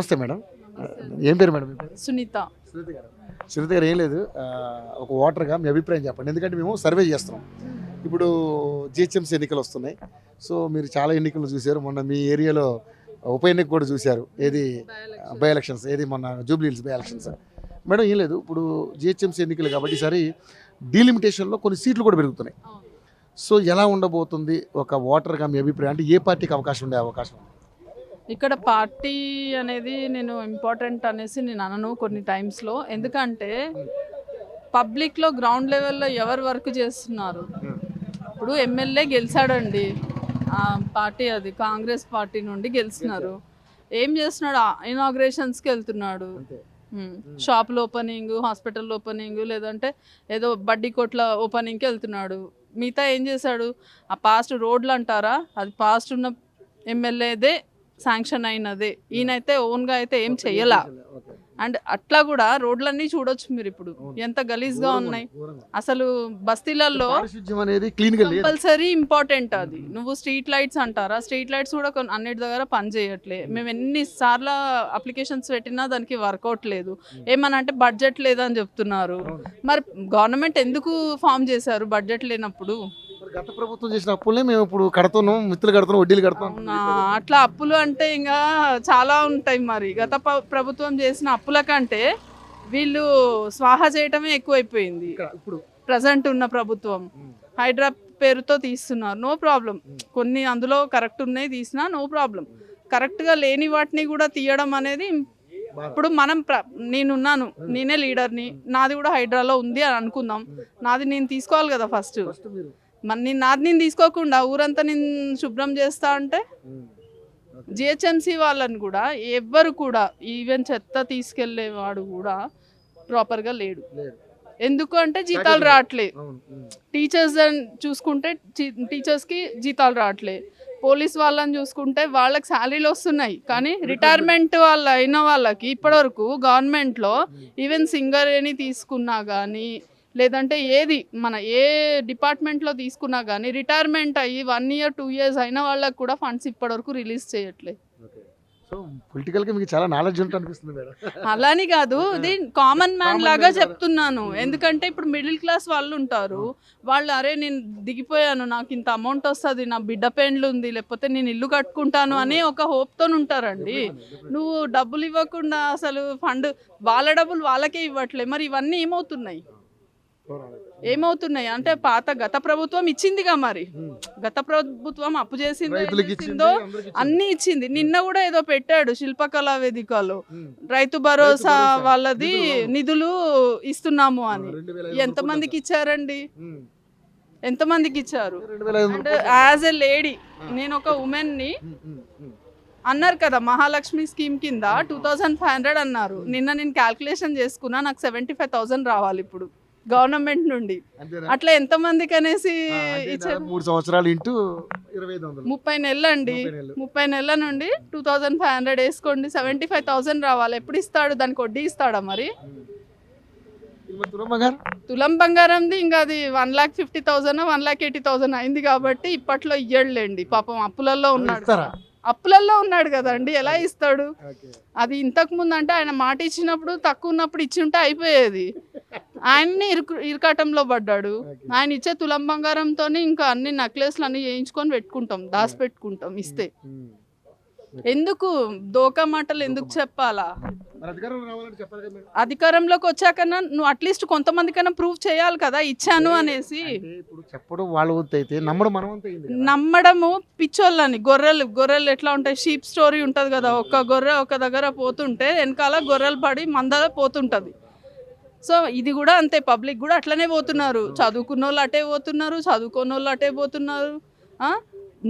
నమస్తే మేడం. ఏం పేరు మేడం మీ పేరు? సునీత. సునీత గారు ఏం లేదు, ఒక ఓటర్గా మీ అభిప్రాయం చెప్పండి. ఎందుకంటే మేము సర్వే చేస్తున్నాం. ఇప్పుడు జిహెచ్ఎంసీ ఎన్నికలు వస్తున్నాయి. సో మీరు చాలా ఎన్నికలు చూశారు. మొన్న మీ ఏరియాలో ఉప ఎన్నిక కూడా చూశారు. ఏది బై ఎలక్షన్స్, ఏది మొన్న Jubilee hills by elections. Madam ఏం లేదు, ఇప్పుడు జిహెచ్ఎంసీ ఎన్నికలు కాబట్టి ఈసారి డీలిమిటేషన్లో కొన్ని సీట్లు కూడా పెరుగుతున్నాయి. సో ఎలా ఉండబోతుంది ఒక ఓటర్గా మీ అభిప్రాయం? అంటే ఏ పార్టీకి అవకాశం ఉండే అవకాశం? ఇక్కడ పార్టీ అనేది నేను ఇంపార్టెంట్ అనేసి నేను అనను కొన్ని టైమ్స్లో. ఎందుకంటే పబ్లిక్లో గ్రౌండ్ లెవెల్లో ఎవరు వర్క్ చేస్తున్నారు. ఇప్పుడు ఎమ్మెల్యే గెలిచాడండి, పార్టీ అది కాంగ్రెస్ పార్టీ నుండి గెలిచినారు. ఏం చేస్తున్నాడు? ఇనాగ్రేషన్స్కి వెళ్తున్నాడు, షాపుల ఓపెనింగ్, హాస్పిటల్ ఓపెనింగ్, లేదంటే ఏదో బడ్డీ కొట్ల ఓపెనింగ్కి వెళ్తున్నాడు. మిగతా ఏం చేశాడు? ఆ పాస్ట్ రోడ్లు అంటారా, అది పాస్ట్ ఉన్న ఎమ్మెల్యేదే శాంక్షన్ అయినదే. ఈయనైతే ఓన్గా అయితే ఏం చెయ్యలా. అండ్ అట్లా కూడా రోడ్లన్నీ చూడొచ్చు మీరు ఇప్పుడు ఎంత గలీజ్గా ఉన్నాయి. అసలు బస్తీలలో కంపల్సరీ ఇంపార్టెంట్ అది. నువ్వు స్ట్రీట్ లైట్స్ అంటారా, స్ట్రీట్ లైట్స్ కూడా అన్నిటి దగ్గర పని చేయట్లే. మేము ఎన్నిసార్లు అప్లికేషన్స్ పెట్టినా దానికి వర్కౌట్ లేదు. ఏమన్నా అంటే బడ్జెట్ లేదని చెప్తున్నారు. మరి గవర్నమెంట్ ఎందుకు ఫామ్ చేశారు బడ్జెట్ లేనప్పుడు? గత ప్రభుత్వం చేసిన అప్పులనే మేము ఇప్పుడు కడుతున్నాం, మిత్రులు కడుతున్నాం, వడ్డీలు కడుతున్నాం. అట్లా అప్పులు అంటే ఇంకా చాలా ఉంటాయి. మరి గత ప్రభుత్వం చేసిన అప్పుల కంటే వీళ్ళు స్వాహా చేయటమే ఎక్కువైపోయింది. ఇప్పుడు ప్రజెంట్ ఉన్న ప్రభుత్వం హైడ్రా పేరుతో తీస్తున్నారు, నో ప్రాబ్లం. కొన్ని అందులో కరెక్ట్ ఉన్నాయి తీసినా నో ప్రాబ్లం. కరెక్ట్గా లేని వాటిని కూడా తీయడం అనేది ఇప్పుడు మనం నేనున్నాను, నేనే లీడర్ని, నాది కూడా హైడ్రాలో ఉంది అని అనుకుందాం. నాది నేను తీసుకోవాలి కదా ఫస్ట్. మరి నాది నేను తీసుకోకుండా ఊరంతా నేను శుభ్రం చేస్తా అంటే జిహెచ్ఎంసీ వాళ్ళని కూడా ఎవ్వరు కూడా, ఈవెన్ చెత్త తీసుకెళ్లేవాడు కూడా ప్రాపర్గా లేడు. ఎందుకు అంటే జీతాలు రావట్లేదు. టీచర్స్ చూసుకుంటే టీచర్స్కి జీతాలు రావట్లేదు. పోలీస్ వాళ్ళని చూసుకుంటే వాళ్ళకి శాలరీలు వస్తున్నాయి, కానీ రిటైర్మెంట్ వాళ్ళు అయిన వాళ్ళకి ఇప్పటివరకు గవర్నమెంట్లో ఈవెన్ సింగర్ అని తీసుకున్నా కానీ, లేదంటే ఏది మన ఏ డిపార్ట్మెంట్లో తీసుకున్నా కానీ రిటైర్మెంట్ అయ్యి 1 year 2 years అయిన వాళ్ళకి కూడా ఫండ్స్ ఇప్పటివరకు రిలీజ్ చేయట్లేదు. సో పొలిటికల్గా మీకు చాలా నాలెడ్జ్ ఉంటుంది అనిపిస్తుంది మేడం. అలాని కాదు, ఇది కామన్ మ్యాన్ లాగా చెప్తున్నాను. ఎందుకంటే ఇప్పుడు మిడిల్ క్లాస్ వాళ్ళు ఉంటారు, వాళ్ళు అరే నేను దిగిపోయాను, నాకు ఇంత అమౌంట్ వస్తుంది, నా బిడ్డ పెండ్లు ఉంది, లేకపోతే నేను ఇల్లు కట్టుకుంటాను అనే ఒక హోప్తో ఉంటారండి. నువ్వు డబ్బులు ఇవ్వకుండా అసలు ఫండ్ వాళ్ళ డబ్బులు వాళ్ళకే ఇవ్వట్లే. మరి ఇవన్నీ ఏమవుతున్నాయి అంటే గత ప్రభుత్వం ఇచ్చిందిగా, మరి గత ప్రభుత్వం అప్పు చేసిందో అన్ని ఇచ్చింది. నిన్న కూడా ఏదో పెట్టాడు శిల్పకళా వేదికలో, రైతు భరోసా వాళ్ళది నిధులు ఇస్తున్నాము అని. ఎంతమందికి ఇచ్చారండి? ఎంతమందికి ఇచ్చారు? అంటే యాజ్ ఎ లేడీ, నేను ఒక ఉమెన్ని అన్నారు కదా, మహాలక్ష్మి స్కీమ్ కింద 2500 అన్నారు. నిన్న నేను క్యాల్కులేషన్ చేసుకున్నా, నాకు 75,000 రావాలి ఇప్పుడు గవర్నమెంట్ నుండి. అట్లా ఎంతమందికి అనేసి ఇచ్చారు? 3 సంవత్సరాలు ఇంటూ 2500, 30 నెలలు అండి. 30 నెలల నుండి 2500 వేసుకోండి, 75,000 రావాలి. ఎప్పుడు ఇస్తాడు? దానికి వడ్డీ ఇస్తాడా? మరి తులం బంగారంది ఇంకా అది 1,50,000 1,80,000 అయింది కాబట్టి ఇప్పట్లో ఇయ్యడులేండి. పాపం అప్పులలో ఉన్నాడు కదండి, ఎలా ఇస్తాడు? అది ఇంతకు ముందు అంటే ఆయన మాట ఇచ్చినప్పుడు తక్కువ ఉన్నప్పుడు ఇచ్చి ఉంటే అయిపోయేది. ఆయన్ని ఇరకాటంలో పడ్డాడు. ఆయన ఇచ్చే తులం బంగారంతో ఇంకా అన్ని నెక్లెస్లు అన్ని చేయించుకొని పెట్టుకుంటాం, దాచిపెట్టుకుంటాం. ఇస్తే ఎందుకు దోకా మాటలు ఎందుకు చెప్పాలా? అధికారంలోకి వచ్చాకన్నా నువ్వు అట్లీస్ట్ కొంతమందికైనా ప్రూవ్ చేయాలి కదా ఇచ్చాను అనేసి. నమ్మడము పిచ్చోళ్ళని. గొర్రెలు ఎట్లా ఉంటాయి? షీప్ స్టోరీ ఉంటుంది కదా, ఒక గొర్రె ఒక దగ్గర పోతుంటే వెనకాల గొర్రెలు పడి మందల పోతుంటది. సో ఇది కూడా అంతే, పబ్లిక్ కూడా అట్లనే పోతున్నారు. చదువుకున్న వాళ్ళు అటే పోతున్నారు, చదువుకున్న వాళ్ళు అటే పోతున్నారు,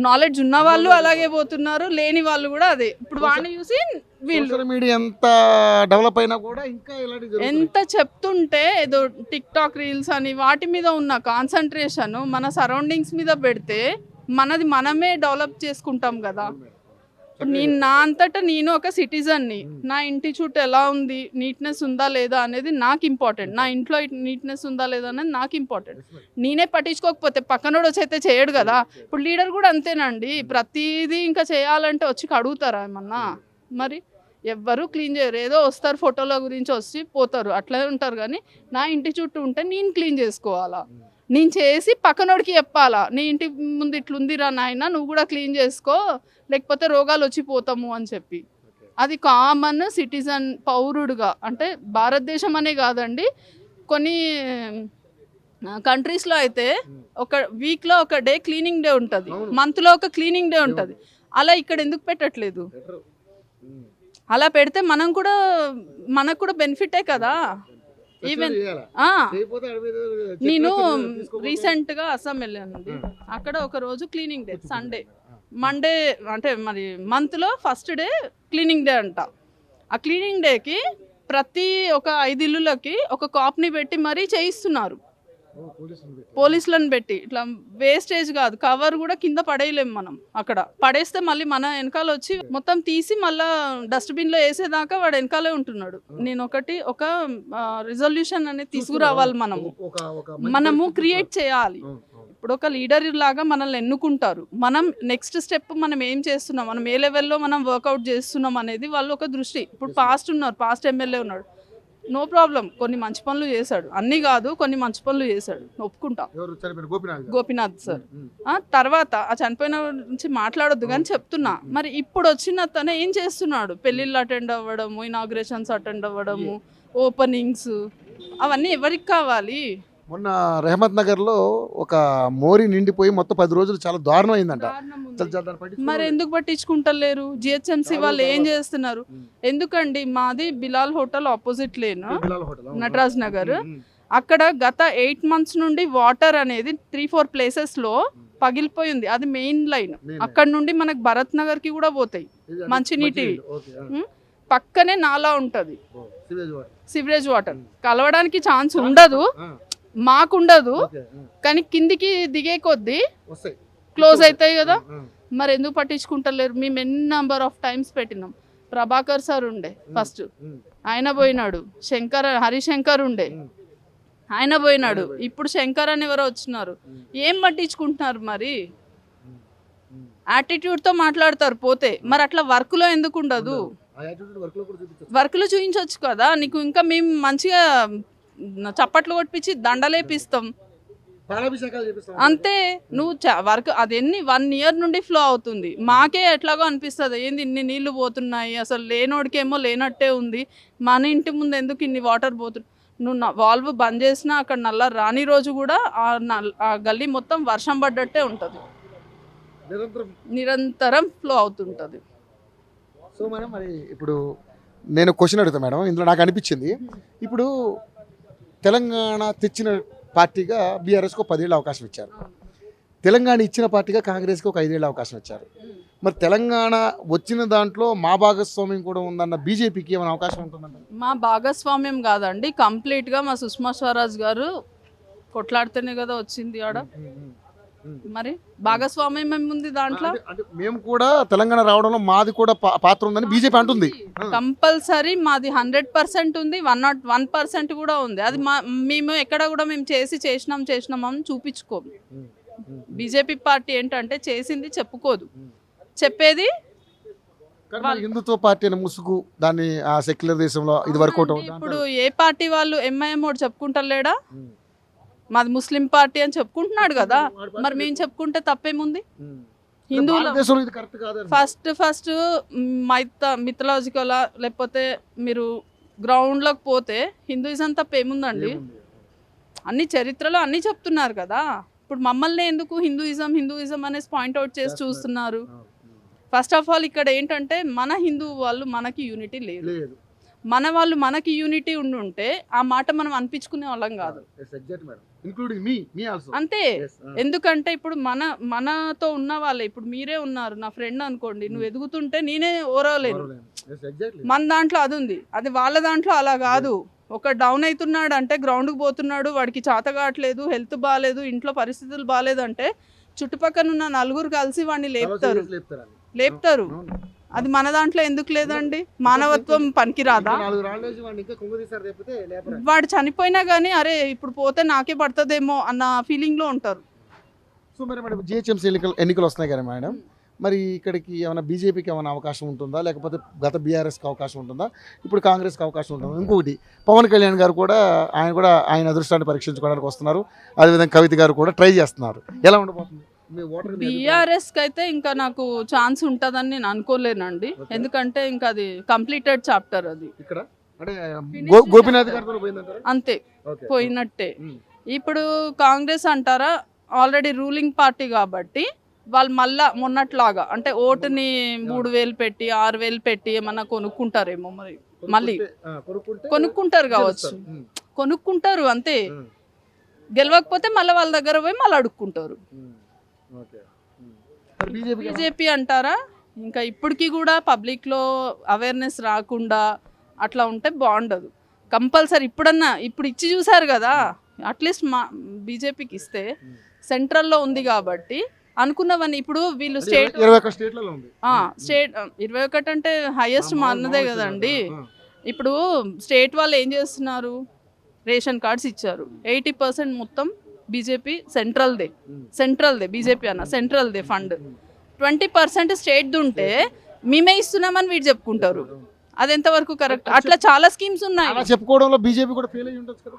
నాలెడ్జ్ ఉన్న వాళ్ళు అలాగే పోతున్నారు, లేని వాళ్ళు కూడా అదే. ఇప్పుడు వాడిని చూసి వీళ్ళు మీడియా ఎంత డెవలప్ అయినా కూడా ఇంకా ఎంత చెప్తుంటే ఏదో టిక్ టాక్ రీల్స్ అని వాటి మీద ఉన్న కాన్సన్ట్రేషన్ మన సరౌండింగ్స్ మీద పెడితే మనది మనమే డెవలప్ చేసుకుంటాం కదా. నేను నా అంతటా నేను ఒక సిటిజన్ని, నా ఇంటి చుట్టూ ఎలా ఉంది, నీట్నెస్ ఉందా లేదా అనేది నాకు ఇంపార్టెంట్. నా ఇంట్లో నీట్నెస్ ఉందా లేదా అనేది నాకు ఇంపార్టెంట్. నేనే పట్టించుకోకపోతే పక్కనోడు వచ్చి అయితే చేయడు కదా. ఇప్పుడు లీడర్ కూడా అంతేనండి, ప్రతిదీ ఇంకా చేయాలంటే వచ్చి అడుగుతారా ఏమన్నా? మరి ఎవ్వరూ క్లీన్ చేయరు. ఏదో వస్తారు ఫోటోల గురించి వచ్చి పోతారు, అట్లనే ఉంటారు. కానీ నా ఇంటి చుట్టూ ఉంటే నేను క్లీన్ చేసుకోవాలా, నేను చేసి పక్కనోడికి చెప్పాలా, నీ ఇంటి ముందు ఇట్లుందిరా నాయన నువ్వు కూడా క్లీన్ చేసుకో, లేకపోతే రోగాలు వచ్చి పోతాము అని చెప్పి. అది కామన్ సిటిజన్ పౌరుడుగా, అంటే భారతదేశం అనే కాదండి, కొన్ని కంట్రీస్లో అయితే ఒక వీక్లో ఒక డే క్లీనింగ్ డే ఉంటుంది, మంత్లో ఒక క్లీనింగ్ డే ఉంటుంది. అలా ఇక్కడ ఎందుకు పెట్టట్లేదు? అలా పెడితే మనకు కూడా బెనిఫిటే కదా. ఈవెన్ నేను రీసెంట్గా అస్సాం వెళ్ళానండి. అక్కడ ఒక రోజు క్లీనింగ్ డే, సండే, మండే, అంటే మరి మంత్లో ఫస్ట్ డే క్లీనింగ్ డే అంట. ఆ క్లీనింగ్ డేకి ప్రతి ఒక 5 ఇల్లులకి ఒక కాప్ని పెట్టి మరీ చేయిస్తున్నారు, పోలీసులను పెట్టి. ఇట్లా వేస్టేజ్ కాదు, కవర్ కూడా కింద పడేయలేము మనం. అక్కడ పడేస్తే మళ్ళీ మన వెనకాల వచ్చి మొత్తం తీసి మళ్ళా డస్ట్బిన్లో వేసేదాకా వాడు వెనకాలే ఉంటున్నాడు. నేను ఒక రిజల్యూషన్ అనేది తీసుకురావాలి, మనము క్రియేట్ చేయాలి. ఇప్పుడు ఒక లీడర్ లాగా మనల్ని ఎన్నుకుంటారు, మనం నెక్స్ట్ స్టెప్ మనం ఏం చేస్తున్నాం, మనం ఏ లెవెల్లో మనం వర్కౌట్ చేస్తున్నాం అనేది వాళ్ళు ఒక దృష్టి. ఇప్పుడు పాస్ట్ ఎమ్మెల్యే ఉన్నాడు, నో ప్రాబ్లం, కొన్ని మంచి పనులు చేశాడు, అన్ని కాదు కొన్ని మంచి పనులు చేశాడు, ఒప్పుకుంటా, గోపీనాథ్ సార్. తర్వాత ఆ చనిపోయిన నుంచి మాట్లాడొద్దు కానీ చెప్తున్నా, మరి ఇప్పుడు వచ్చిన తనే ఏం చేస్తున్నాడు? పెళ్ళిళ్ళు అటెండ్ అవ్వడము, ఇనాగ్రేషన్స్ అటెండ్ అవ్వడము, ఓపెనింగ్స్, అవన్నీ ఎవరికి కావాలి? మొన్న రెహమత్ నగర్లో ఒక మోరి నిండిపోయి మొత్తం 10 రోజులు చాలా దారుణం అయిందంట. మరి ఎందుకు పట్టించుకుంటలేరు? జిహెచ్ఎంసీ వాళ్ళు ఏం చేస్తున్నారు? ఎందుకండి, మాది Bilal hotel opposite lane, Nataraj Nagar. అక్కడ గత 8 months నుండి వాటర్ అనేది 3-4 ప్లేసెస్లో పగిలిపోయింది. అది మెయిన్ లైన్, అక్కడ నుండి మనకు భరత్ నగర్కి కూడా పోతాయి మంచినీటి. పక్కనే నాలా ఉంటుంది, సివరేజ్ వాటర్ కలవడానికి ఛాన్స్ ఉండదు, మాకుండదు, కానీ కిందికి దిగే కొద్దీ క్లోజ్ అవుతాయి కదా. మరి ఎందుకు పట్టించుకుంటలేరు? మేము ఎన్ని నెంబర్ ఆఫ్ టైమ్స్ పెట్టినాం. ప్రభాకర్ సార్ ఉండే ఫస్ట్, ఆయన పోయినాడు. హరిశంకర్ ఉండే, ఆయన పోయినాడు. ఇప్పుడు శంకర్ అని ఎవరో వచ్చినారు. ఏం పట్టించుకుంటున్నారు? మరి యాటిట్యూడ్తో మాట్లాడతారు పోతే. మరి అట్లా వర్క్లో ఎందుకు ఉండదు? వర్క్లో చూపించవచ్చు కదా. నీకు ఇంకా మేము మంచిగా చప్పట్లు కొట్టించి దండలేపిస్తాం అంతే. నువ్వు వర్క్ అది 1 year నుండి ఫ్లో అవుతుంది. మాకే ఎట్లాగో అనిపిస్తుంది, ఏంది ఇన్ని నీళ్లు పోతున్నాయి, అసలు లేనోడికేమో లేనట్టే ఉంది, మన ఇంటి ముందు ఎందుకు ఇన్ని వాటర్ పోతుంది. నువ్వు వాల్వ్ బంద్ చేసినా అక్కడ నల్ల రాని రోజు కూడా ఆ గల్లీ మొత్తం వర్షం పడ్డట్టే ఉంటుంది, నిరంతరం ఫ్లో అవుతుంటుంది. సో మేడం, మరి ఇప్పుడు నేను క్వశ్చన్ అడుగుతాను మేడం. ఇందులో నాకు అనిపించింది, ఇప్పుడు తెలంగాణ తెచ్చిన పార్టీగా బీఆర్ఎస్కి 10 ఏళ్ళ అవకాశం ఇచ్చారు, తెలంగాణ ఇచ్చిన పార్టీగా కాంగ్రెస్కి ఒక 5 ఏళ్ళ అవకాశం ఇచ్చారు. మరి తెలంగాణ వచ్చిన దాంట్లో మా భాగస్వామ్యం కూడా ఉందన్న బీజేపీకి ఏమైనా అవకాశం ఉంటుందండి? మా భాగస్వామ్యం కాదండి, కంప్లీట్గా మా సుష్మా స్వరాజ్ గారు కొట్లాడితేనే కదా వచ్చింది ఆడ. మరి భాగస్వామ్యం ఏముంది దాంట్లో? మేము కూడా తెలంగాణ రావడంలో మాది కూడా పాత్ర ఉందని బీజేపీ అంటుంది. కంపల్సరీ మాది 100% ఉంది, 101% కూడా ఉంది. అది మేము ఎక్కడ కూడా మేము చేసినాం అని చూపించుకోము. బీజేపీ పార్టీ ఏంటంటే చేసింది చెప్పుకోదు, చెప్పేది హిందుత్వ పార్టీ అని ముసుగు, దాన్ని ఆ సెక్యులర్ దేశంలో ఇది వర్కౌట్ అవుతుంది. ఇప్పుడు ఏ పార్టీ వాళ్ళు ఎంఐఎం ఒకటి చెప్పుకుంటలేడా, మాది ముస్లిం పార్టీ అని చెప్పుకుంటున్నాడు కదా. మరి మేము చెప్పుకుంటే తప్పేముంది? హిందువులు ఫస్ట్ మిథలాజికల్, లేకపోతే మీరు గ్రౌండ్లోకి పోతే హిందూయిజం తప్పేముందండి? అన్ని చరిత్రలో అన్నీ చెప్తున్నారు కదా. ఇప్పుడు మమ్మల్ని ఎందుకు హిందూయిజం అనేసి పాయింట్అవుట్ చేసి చూస్తున్నారు? ఫస్ట్ ఆఫ్ ఆల్ ఇక్కడ ఏంటంటే మన హిందూ వాళ్ళు మనకి యూనిటీ లేదు, మన వాళ్ళు మనకి యూనిటీ ఉండుంటే ఆ మాట మనం అనిపించుకునే వాళ్ళం కాదు అంతే. ఎందుకంటే ఇప్పుడు మనతో ఉన్న వాళ్ళే, ఇప్పుడు మీరే ఉన్నారు, నా ఫ్రెండ్ అనుకోండి, నువ్వు ఎదుగుతుంటే నేనే ఓరవలేను, మన దాంట్లో అది ఉంది, అది వాళ్ళ దాంట్లో అలా కాదు. ఒక డౌన్ అవుతున్నాడు అంటే గ్రౌండ్కి పోతున్నాడు, వాడికి చేత కావట్లేదు, హెల్త్ బాగాలేదు, ఇంట్లో పరిస్థితులు బాగాలేదు అంటే చుట్టుపక్కల ఉన్న 4 కలిసి వాడిని లేపుతారు. అది మన దాంట్లో ఎందుకు లేదండి? మానవత్వం పనికిరాదా? వాడు చనిపోయినా కానీ అరే ఇప్పుడు పోతే నాకే పడుతుందేమో అన్న ఫీలింగ్లో ఉంటారు. సో మరి మేడం, జిహెచ్ఎంసీ ఎన్నికలు వస్తున్నాయి కదా మేడం, మరి ఇక్కడికి ఏమైనా బీజేపీకి ఏమైనా అవకాశం ఉంటుందా, లేకపోతే గత బీఆర్ఎస్కి అవకాశం ఉంటుందా, ఇప్పుడు కాంగ్రెస్కి అవకాశం ఉంటుందా? ఇంకొకటి పవన్ కళ్యాణ్ గారు కూడా ఆయన అదృష్టాన్ని పరీక్షించుకోవడానికి వస్తున్నారు. అదేవిధంగా కవిత గారు కూడా ట్రై చేస్తున్నారు. ఎలా ఉండబోతుంది? బీఆర్ఎస్కి అయితే ఇంకా నాకు ఛాన్స్ ఉంటుందని నేను అనుకోలేనండి. ఎందుకంటే ఇంకా అది కంప్లీటెడ్ చాప్టర్ అది. ఇక్కడ అంటే గోపీనాథ్ గారితో పోయిందంటారా? అంతే, పోయినట్టే. ఇప్పుడు కాంగ్రెస్ అంటారా, ఆల్రెడీ రూలింగ్ పార్టీ కాబట్టి వాళ్ళు మళ్ళా మొన్నట్లాగా అంటే ఓటుని 3,000 పెట్టి 6,000 పెట్టి ఏమన్నా కొనుక్కుంటారేమో. మరి మళ్ళీ కొనుక్కుంటారు కావచ్చు, కొనుక్కుంటారు అంతే. గెలవకపోతే మళ్ళీ వాళ్ళ దగ్గర పోయి మళ్ళీ అడుక్కుంటారు. బీజేపీ అంటారా, ఇంకా ఇప్పటికీ కూడా పబ్లిక్లో అవేర్నెస్ రాకుండా అట్లా ఉంటే బాగుండదు. కంపల్సరీ ఇప్పుడు ఇచ్చి చూసారు కదా, అట్లీస్ట్ మా బీజేపీకి ఇస్తే సెంట్రల్లో ఉంది కాబట్టి అనుకున్నవన్నీ. ఇప్పుడు వీళ్ళు స్టేట్ 21 అంటే హైయెస్ట్ అన్నదే కదండి. ఇప్పుడు స్టేట్ వాళ్ళు ఏం చేస్తున్నారు, రేషన్ కార్డ్స్ ఇచ్చారు. 80% మొత్తం బీజేపీ సెంట్రల్దే బీజేపీ అన్న సెంట్రల్దే ఫండ్. 20% స్టేట్ ఉంటే మేమే ఇస్తున్నామని వీడు చెప్పుకుంటారు. అది ఎంతవరకు కరెక్ట్? అట్లా చాలా స్కీమ్స్ ఉన్నాయి. చెప్పుకోవడంలో బీజేపీ కూడా ఫెయిల్ అయ్యి ఉండొచ్చు కదా.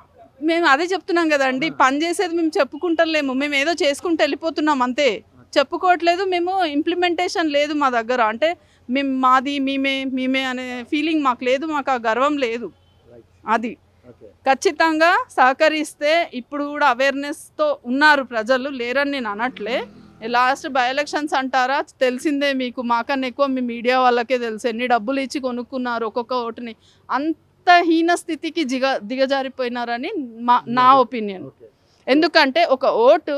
మేము అదే చెప్తున్నాం కదండి, పని చేసేది మేము చెప్పుకుంటలేము. మేము ఏదో చేసుకుంటూ వెళ్ళిపోతున్నాం అంతే, చెప్పుకోవట్లేదు. మేము ఇంప్లిమెంటేషన్ లేదు మా దగ్గర. అంటే మేము మాది మేమే అనే ఫీలింగ్ మాకు లేదు, మాకు ఆ గర్వం లేదు. అది ఖచ్చితంగా సహకరిస్తే ఇప్పుడు కూడా అవేర్నెస్తో ఉన్నారు ప్రజలు, లేరని నేను అనట్లే. లాస్ట్ బై ఎలక్షన్స్ అంటారా, తెలిసిందే మీకు, మాకన్నా ఎక్కువ మీ మీడియా వాళ్ళకే తెలుసు ఎన్ని డబ్బులు ఇచ్చి కొనుక్కున్నారు ఒక్కొక్క ఓటుని. అంత హీన స్థితికి దిగజారిపోయినారని నా ఒపీనియన్. ఎందుకంటే ఒక ఓటు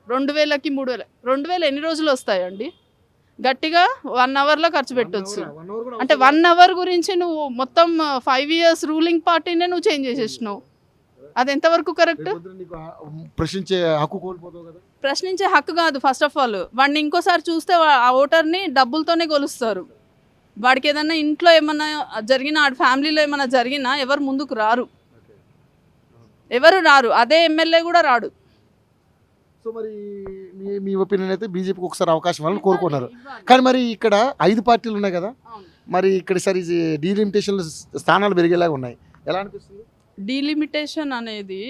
2,000కి 3,000, 2,000 ఎన్ని రోజులు వస్తాయండి? గట్టిగా 1 అవర్లో ఖర్చు పెట్టవచ్చు. అంటే 1 అవర్ గురించి నువ్వు మొత్తం 5 years రూలింగ్ పార్టీనే నువ్వు చేంజ్ చేసేసినావు. అది ఎంతవరకు కరెక్ట్? ప్రశ్నించే హక్కు కాదు. ఫస్ట్ ఆఫ్ ఆల్ వాడిని ఇంకోసారి చూస్తే ఆ ఓటర్ని డబ్బులతోనే కొలుస్తారు. వాడికి ఏదన్నా ఇంట్లో ఏమన్నా జరిగినా, ఆ ఫ్యామిలీలో ఏమన్నా జరిగినా ఎవరు ముందుకు రారు, ఎవరు రారు. అదే ఎమ్మెల్యే కూడా రాడు. సో మరి మీ ఒపీనియన్ అయితే బీజేపీకి ఒకసారి అవకాశం ఇవ్వాలని కోరుకున్నారు. కానీ మరి ఇక్కడ 5 పార్టీలు ఉన్నాయి కదా, మరి ఇక్కడ సరే డీలిమిటేషన్ స్థానాలు పెరిగేలాగా ఉన్నాయి. ఎలా అనిపిస్తుంది? డీలిమిటేషన్ అనేది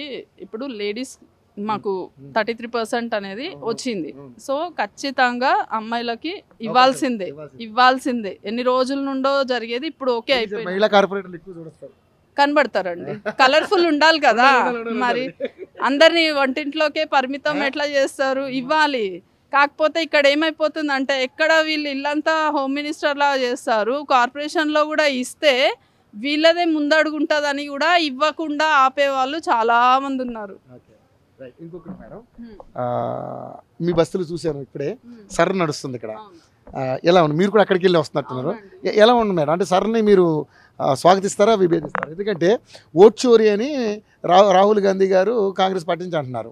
ఇప్పుడు లేడీస్ మాకు 33% అనేది వచ్చింది. సో ఖచ్చితంగా అమ్మాయిలకి ఇవ్వాల్సిందే. ఎన్ని రోజుల నుండో జరిగేది ఇప్పుడు ఓకే అయిపోయింది. మహిళా కార్పొరేటర్లు ఎక్కువ చూస్తారు, కనబడతారండి. కలర్ఫుల్ ఉండాలి కదా, మరి అందరినీ వంటింట్లోకే పరిమితం ఎట్లా చేస్తారు? ఇవ్వాలి. కాకపోతే ఇక్కడ ఏమైపోతుందంటే, ఎక్కడ వీళ్ళు ఇల్లంతా హోమ్ మినిస్టర్ లాగా చేస్తారు, కార్పొరేషన్లో కూడా ఇస్తే వీళ్ళదే ముందడుగుంటుందని కూడా ఇవ్వకుండా ఆపేవాళ్ళు చాలా మంది ఉన్నారు. ఇంకొకటి మేడం, మీ బస్సులు చూశాను ఇప్పుడే, సర్ర నడుస్తుంది ఇక్కడ. ఎలా ఉంది? మీరు కూడా అక్కడికి వెళ్ళి వస్తున్నట్టున్నారు. ఎలా ఉంది మేడం? అంటే సర్ని మీరు స్వాగతిస్తారా, విభేదిస్తారా? ఎందుకంటే ఓట్ చోరీ అని రాహుల్ గాంధీ గారు కాంగ్రెస్ పార్టీ నుంచి అంటున్నారు.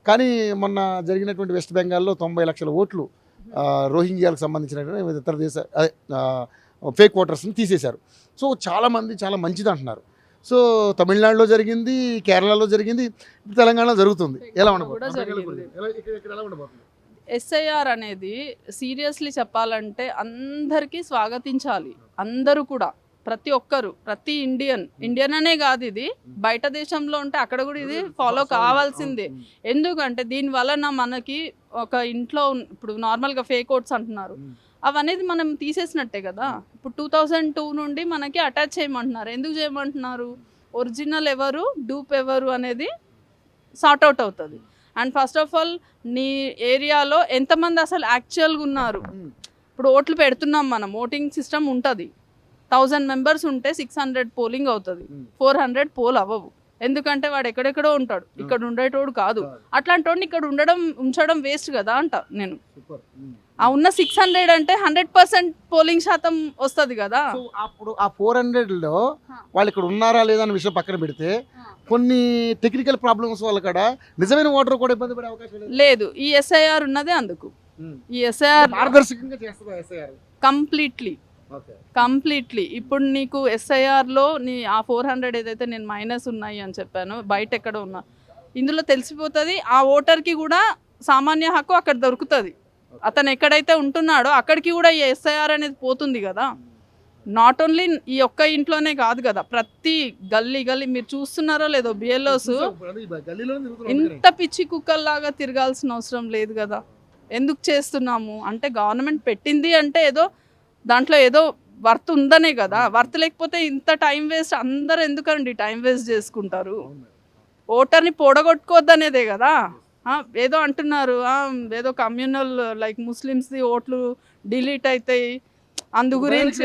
కానీ మొన్న జరిగినటువంటి వెస్ట్ బెంగాల్లో 90 లక్షల ఓట్లు రోహింగ్యాలకు సంబంధించినటువంటి ఇతర దేశ ఫేక్ ఓటర్స్ని తీసేశారు. సో చాలామంది చాలా మంచిది అంటున్నారు. సో తమిళనాడులో జరిగింది, కేరళలో జరిగింది, తెలంగాణలో జరుగుతుంది. ఎలా ఉండబోతుంది? ఎస్ఐఆర్ అనేది సీరియస్లీ చెప్పాలంటే అందరికీ స్వాగతించాలి. అందరూ కూడా, ప్రతి ఒక్కరు, ప్రతి ఇండియన్ అనే కాదు, ఇది బయట దేశంలో ఉంటే అక్కడ కూడా ఇది ఫాలో కావాల్సిందే. ఎందుకంటే దీని వలన మనకి ఒక ఇంట్లో ఇప్పుడు నార్మల్గా ఫేక్ ఓట్స్ అంటున్నారు, అవనేది మనం తీసేసినట్టే కదా. ఇప్పుడు 2002 నుండి మనకి అటాచ్ చేయమంటున్నారు. ఎందుకు చేయమంటున్నారు? ఒరిజినల్ ఎవరు, డూప్ ఎవరు అనేది సార్ట్అవుట్ అవుతుంది. అండ్ ఫస్ట్ ఆఫ్ ఆల్ నీ ఏరియాలో ఎంతమంది అసలు యాక్చువల్గా ఉన్నారు. ఇప్పుడు ఓట్లు పెడుతున్నాం మనం, ఓటింగ్ సిస్టమ్ ఉంటుంది. 1000 members ఉంటే 600 పోలింగ్ అవుతుంది, 400 పోల్ అవ్వవు. ఎందుకంటే వాడు ఎక్కడెక్కడో ఉంటాడు, ఇక్కడ ఉండేటోడు కాదు. అట్లాంటి వాడిని ఇక్కడ ఉంచడం వేస్ట్ కదా అంట నేను. ఆ ఉన్న 600 అంటే 100% పోలింగ్ శాతం వస్తుంది కదా. అప్పుడు ఆ 400లో వాళ్ళు ఇక్కడ ఉన్నారా లేదా అనే విషయం పక్కన పెడితే, కొన్ని టెక్నికల్ ప్రాబ్లమ్స్ వల్ల కూడా నిజమైన ఓటర్ కూడా ఇబ్బంది పడే అవకాశం లేదు. ఈ ఎస్ఐఆర్ ఉన్నదే అందుకు. ఈ ఎస్ఐఆర్ పారదర్శకంగా చేస్తుందా? ఎస్ఐఆర్ కంప్లీట్లీ ఇప్పుడు నీకు ఎస్ఐఆర్లో నీ ఆ 400 ఏదైతే నేను మైనస్ ఉన్నాయి అని చెప్పాను, బయట ఎక్కడ ఉన్నా ఇందులో తెలిసిపోతుంది. ఆ ఓటర్కి కూడా సామాన్య హక్కు అక్కడ దొరుకుతుంది. అతను ఎక్కడైతే ఉంటున్నాడో అక్కడికి కూడా ఈ ఎస్ఐఆర్ అనేది పోతుంది కదా. నాట్ ఓన్లీ ఈ ఒక్క ఇంట్లోనే కాదు కదా, ప్రతి గల్లీ మీరు చూస్తున్నారో లేదో బిఎల్ఓస్ ఇంత పిచ్చి కుక్కల్లాగా తిరగాల్సిన అవసరం లేదు కదా. ఎందుకు చేస్తున్నాము అంటే గవర్నమెంట్ పెట్టింది అంటే ఏదో దాంట్లో ఏదో వర్త్ ఉందనే కదా. వర్త్ లేకపోతే ఇంత టైం వేస్ట్ అందరు ఎందుకండి టైం వేస్ట్ చేసుకుంటారు. ఓటర్ని పొడగొట్టుకోవద్దనేదే కదా. ఏదో అంటున్నారు ఏదో కమ్యూనల్ లైక్ ముస్లిమ్స్ది ఓట్లు డిలీట్ అవుతాయి అందు గురించి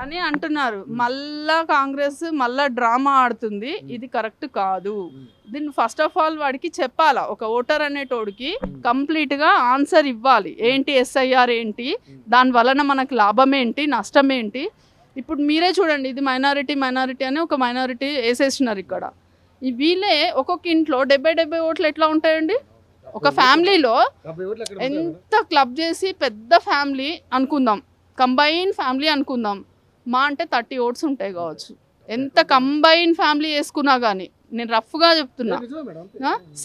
అని అంటున్నారు. మళ్ళా కాంగ్రెస్ మళ్ళా డ్రామా ఆడుతుంది. ఇది కరెక్ట్ కాదు. దీన్ని ఫస్ట్ ఆఫ్ ఆల్ వాడికి చెప్పాలా, ఒక ఓటర్ అనేటోడికి కంప్లీట్గా ఆన్సర్ ఇవ్వాలి. ఏంటి ఎస్ఐఆర్ ఏంటి, దాని వలన మనకు లాభం ఏంటి, నష్టం ఏంటి. ఇప్పుడు మీరే చూడండి, ఇది మైనారిటీ అని ఒక మైనారిటీ వేసేసినారు ఇక్కడ. ఈ వీళ్ళే ఒక్కొక్క ఇంట్లో 70 ఓట్లు ఎట్లా ఉంటాయండి. ఒక ఫ్యామిలీలో ఎంత క్లబ్ చేసి పెద్ద ఫ్యామిలీ అనుకుందాం, కంబైన్ ఫ్యామిలీ అనుకుందాం, మా అంటే 30 ఓట్స్ ఉంటాయి కావచ్చు. ఎంత కంబైన్ ఫ్యామిలీ వేసుకున్నా కానీ నేను రఫ్గా చెప్తున్నా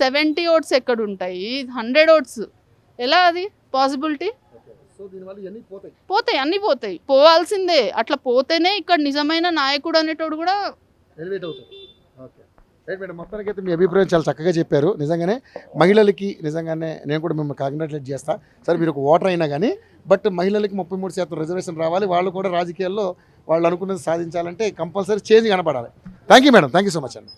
70 ఓట్స్ ఎక్కడ ఉంటాయి, 100 ఓట్స్ ఎలా, అది పాసిబిలిటీ? పోతాయి, అన్నీ పోతాయి, పోవాల్సిందే. అట్లా పోతేనే ఇక్కడ నిజమైన నాయకుడు అనేటోడు కూడా రైట్ మేడం, మొత్తానికి అయితే మీ అభిప్రాయం చాలా చక్కగా చెప్పారు. నిజంగానే మహిళలకి నిజంగానే నేను కూడా మిమ్మల్ని కాంగ్రాచులేట్ చేస్తా. సరే మీరు ఒక ఓటర్ అయినా కానీ బట్ మహిళలకి 33% రిజర్వేషన్ రావాలి, వాళ్ళు కూడా రాజకీయాల్లో వాళ్ళు అనుకున్నది సాధించాలంటే కంపల్సరీ చేంజ్ కనపడాలి. Thank you madam, thank you so much అండి.